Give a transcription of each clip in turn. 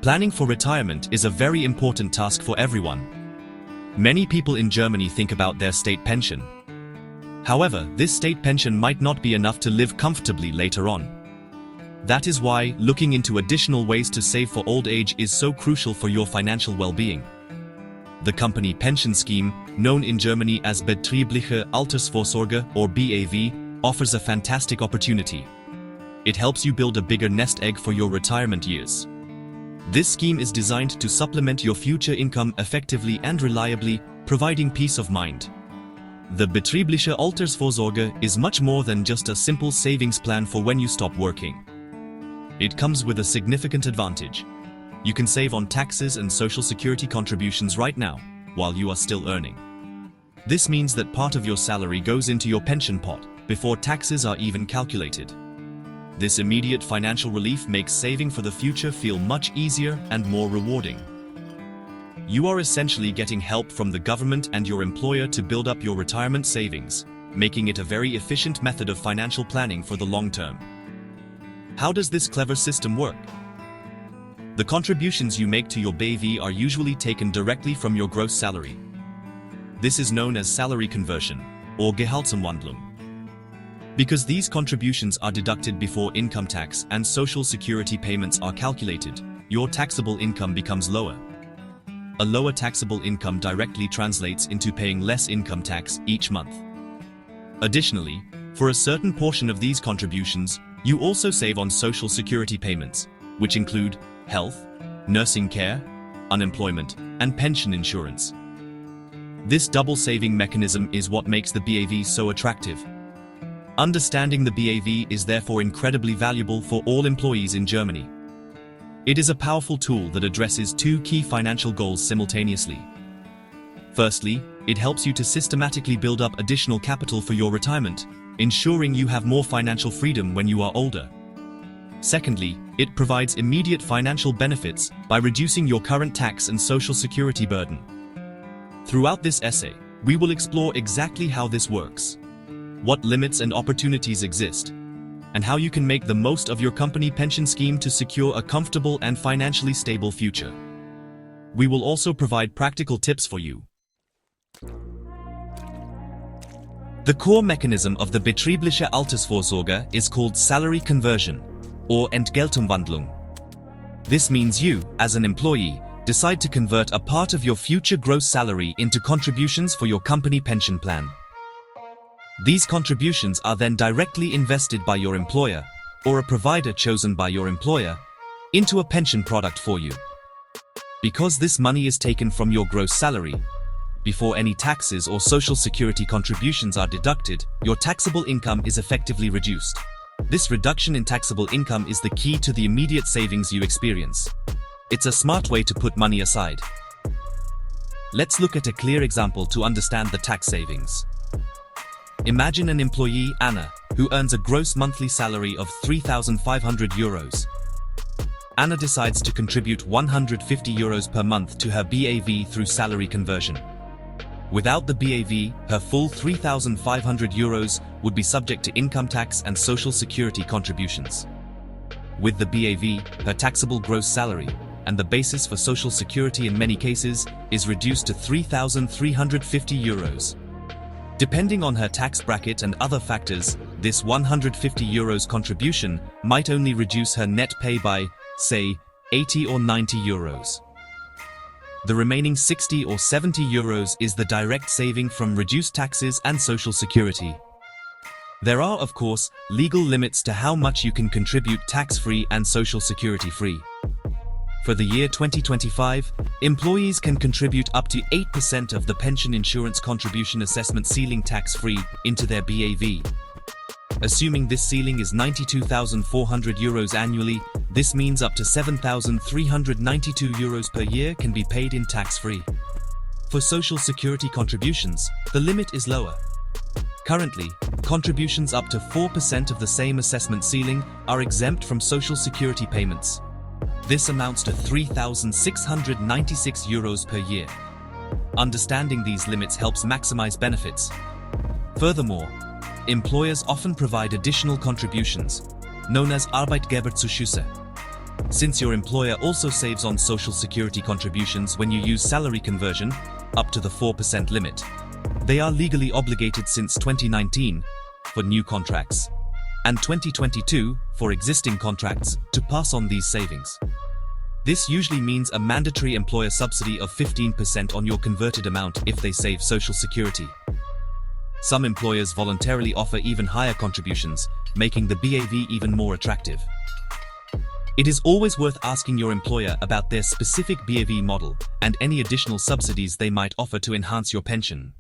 Planning for retirement is a very important task for everyone. Many people in Germany think about their state pension. However, this state pension might not be enough to live comfortably later on. That is why looking into additional ways to save for old age is so crucial for your financial well-being. The company pension scheme, known in Germany as Betriebliche Altersvorsorge or BAV, offers a fantastic opportunity. It helps you build a bigger nest egg for your retirement years. This scheme is designed to supplement your future income effectively and reliably, providing peace of mind. The Betriebliche Altersvorsorge is much more than just a simple savings plan for when you stop working. It comes with a significant advantage. You can save on taxes and social security contributions right now, while you are still earning. This means that part of your salary goes into your pension pot, before taxes are even calculated. This immediate financial relief makes saving for the future feel much easier and more rewarding. You are essentially getting help from the government and your employer to build up your retirement savings, making it a very efficient method of financial planning for the long term. How does this clever system work? The contributions you make to your BAV are usually taken directly from your gross salary. This is known as salary conversion, or Gehaltsumwandlung. Because these contributions are deducted before income tax and social security payments are calculated, your taxable income becomes lower. A lower taxable income directly translates into paying less income tax each month. Additionally, for a certain portion of these contributions, you also save on social security payments, which include health, nursing care, unemployment, and pension insurance. This double saving mechanism is what makes the BAV so attractive. Understanding the BAV is therefore incredibly valuable for all employees in Germany. It is a powerful tool that addresses two key financial goals simultaneously. Firstly, it helps you to systematically build up additional capital for your retirement, ensuring you have more financial freedom when you are older. Secondly, it provides immediate financial benefits by reducing your current tax and social security burden. Throughout this essay, we will explore exactly how this works, what limits and opportunities exist, and how you can make the most of your company pension scheme to secure a comfortable and financially stable future. We will also provide practical tips for you. The core mechanism of the Betriebliche Altersvorsorge is called salary conversion, or Entgeltumwandlung. This means you, as an employee, decide to convert a part of your future gross salary into contributions for your company pension plan. These contributions are then directly invested by your employer, or a provider chosen by your employer, into a pension product for you. Because this money is taken from your gross salary, before any taxes or social security contributions are deducted, your taxable income is effectively reduced. This reduction in taxable income is the key to the immediate savings you experience. It's a smart way to put money aside. Let's look at a clear example to understand the tax savings. Imagine an employee, Anna, who earns a gross monthly salary of 3,500 euros. Anna decides to contribute 150 euros per month to her BAV through salary conversion. Without the BAV, her full 3,500 euros would be subject to income tax and social security contributions. With the BAV, her taxable gross salary, and the basis for social security in many cases, is reduced to 3,350 euros. Depending on her tax bracket and other factors, this 150 euros contribution might only reduce her net pay by, say, 80 or 90 euros. The remaining 60 or 70 euros is the direct saving from reduced taxes and social security. There are, of course, legal limits to how much you can contribute tax-free and social security-free. For the year 2025, employees can contribute up to 8% of the pension insurance contribution assessment ceiling tax-free into their BAV. Assuming this ceiling is 92,400 euros annually, this means up to 7,392 euros per year can be paid in tax-free. For social security contributions, the limit is lower. Currently, contributions up to 4% of the same assessment ceiling are exempt from social security payments. This amounts to 3,696 euros per year. Understanding these limits helps maximize benefits. Furthermore, employers often provide additional contributions, known as Arbeitgeberzuschüsse. Since your employer also saves on Social Security contributions when you use salary conversion, up to the 4% limit. They are legally obligated since 2019 for new contracts, and 2022 for existing contracts to pass on these savings. This usually means a mandatory employer subsidy of 15% on your converted amount if they save Social Security. Some employers voluntarily offer even higher contributions, making the BAV even more attractive. It is always worth asking your employer about their specific BAV model and any additional subsidies they might offer to enhance your pension.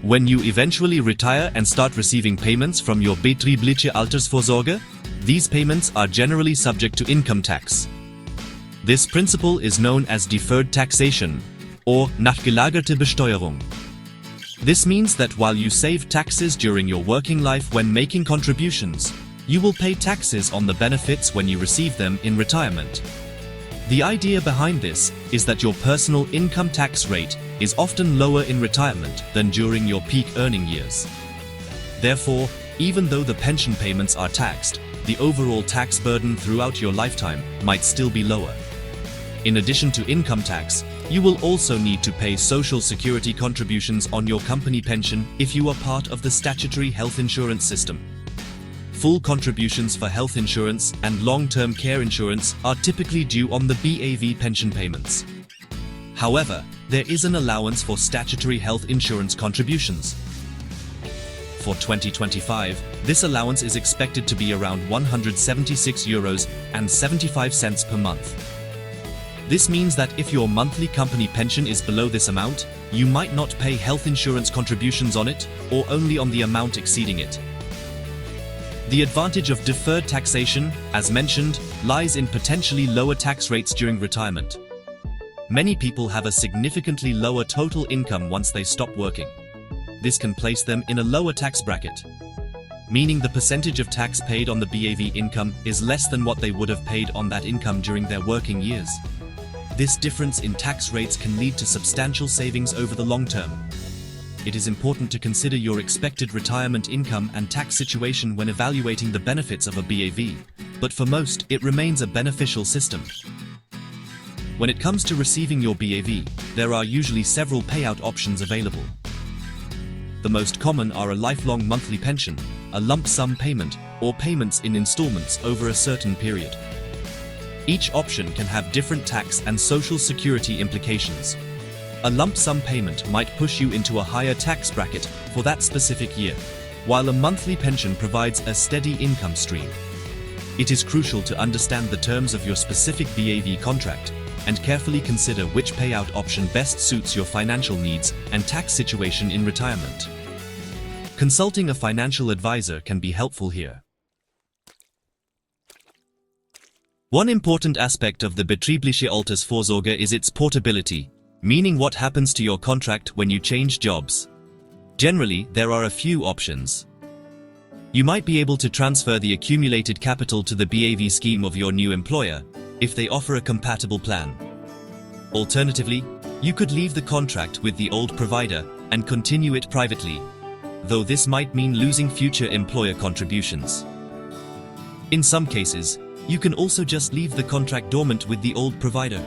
When you eventually retire and start receiving payments from your Betriebliche Altersvorsorge, these payments are generally subject to income tax. This principle is known as deferred taxation, or nachgelagerte Besteuerung. This means that while you save taxes during your working life when making contributions, you will pay taxes on the benefits when you receive them in retirement. The idea behind this is that your personal income tax rate is often lower in retirement than during your peak earning years. Therefore, even though the pension payments are taxed, the overall tax burden throughout your lifetime might still be lower. In addition to income tax, you will also need to pay Social Security contributions on your company pension if you are part of the statutory health insurance system. Full contributions for health insurance and long-term care insurance are typically due on the BAV pension payments. However, there is an allowance for statutory health insurance contributions. For 2025, this allowance is expected to be around €176.75 per month. This means that if your monthly company pension is below this amount, you might not pay health insurance contributions on it, or only on the amount exceeding it. The advantage of deferred taxation, as mentioned, lies in potentially lower tax rates during retirement. Many people have a significantly lower total income once they stop working. This can place them in a lower tax bracket, meaning the percentage of tax paid on the BAV income is less than what they would have paid on that income during their working years. This difference in tax rates can lead to substantial savings over the long term. It is important to consider your expected retirement income and tax situation when evaluating the benefits of a BAV, but for most, it remains a beneficial system. When it comes to receiving your BAV, there are usually several payout options available. The most common are a lifelong monthly pension, a lump sum payment, or payments in installments over a certain period. Each option can have different tax and Social Security implications. A lump sum payment might push you into a higher tax bracket for that specific year, while a monthly pension provides a steady income stream. It is crucial to understand the terms of your specific BAV contract and carefully consider which payout option best suits your financial needs and tax situation in retirement. Consulting a financial advisor can be helpful here. One important aspect of the Betriebliche Altersvorsorge is its portability, meaning what happens to your contract when you change jobs. Generally, there are a few options. You might be able to transfer the accumulated capital to the BAV scheme of your new employer, if they offer a compatible plan. Alternatively, you could leave the contract with the old provider and continue it privately, though this might mean losing future employer contributions. In some cases, you can also just leave the contract dormant with the old provider.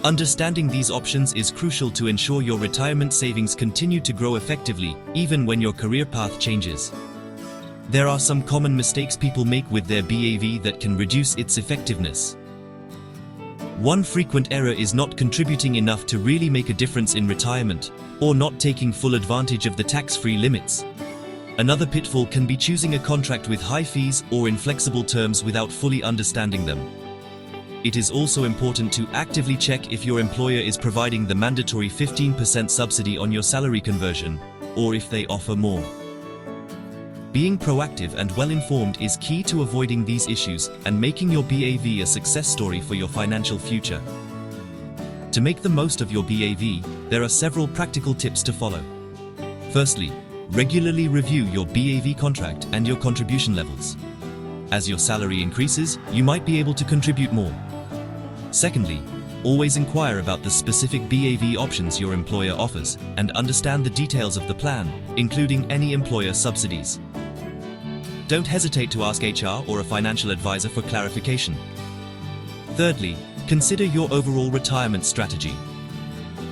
Understanding these options is crucial to ensure your retirement savings continue to grow effectively, even when your career path changes. There are some common mistakes people make with their BAV that can reduce its effectiveness. One frequent error is not contributing enough to really make a difference in retirement, or not taking full advantage of the tax-free limits. Another pitfall can be choosing a contract with high fees or inflexible terms without fully understanding them. It is also important to actively check if your employer is providing the mandatory 15% subsidy on your salary conversion, or if they offer more. Being proactive and well-informed is key to avoiding these issues and making your BAV a success story for your financial future. To make the most of your BAV, there are several practical tips to follow. Firstly, regularly review your BAV contract and your contribution levels. As your salary increases, you might be able to contribute more. Secondly, always inquire about the specific BAV options your employer offers and understand the details of the plan, including any employer subsidies. Don't hesitate to ask HR or a financial advisor for clarification. Thirdly, consider your overall retirement strategy.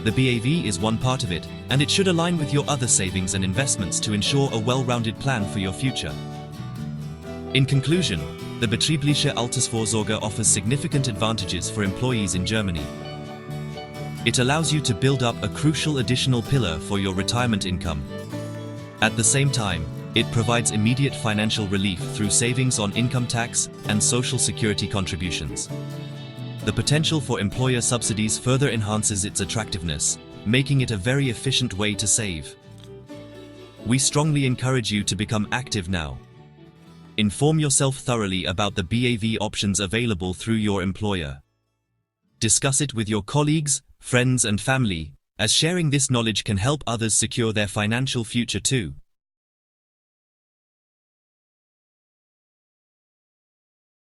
The BAV is one part of it, and it should align with your other savings and investments to ensure a well-rounded plan for your future. In conclusion, the Betriebliche Altersvorsorge offers significant advantages for employees in Germany. It allows you to build up a crucial additional pillar for your retirement income. At the same time, it provides immediate financial relief through savings on income tax and social security contributions. The potential for employer subsidies further enhances its attractiveness, making it a very efficient way to save. We strongly encourage you to become active now. Inform yourself thoroughly about the BAV options available through your employer. Discuss it with your colleagues, friends and family, as sharing this knowledge can help others secure their financial future too.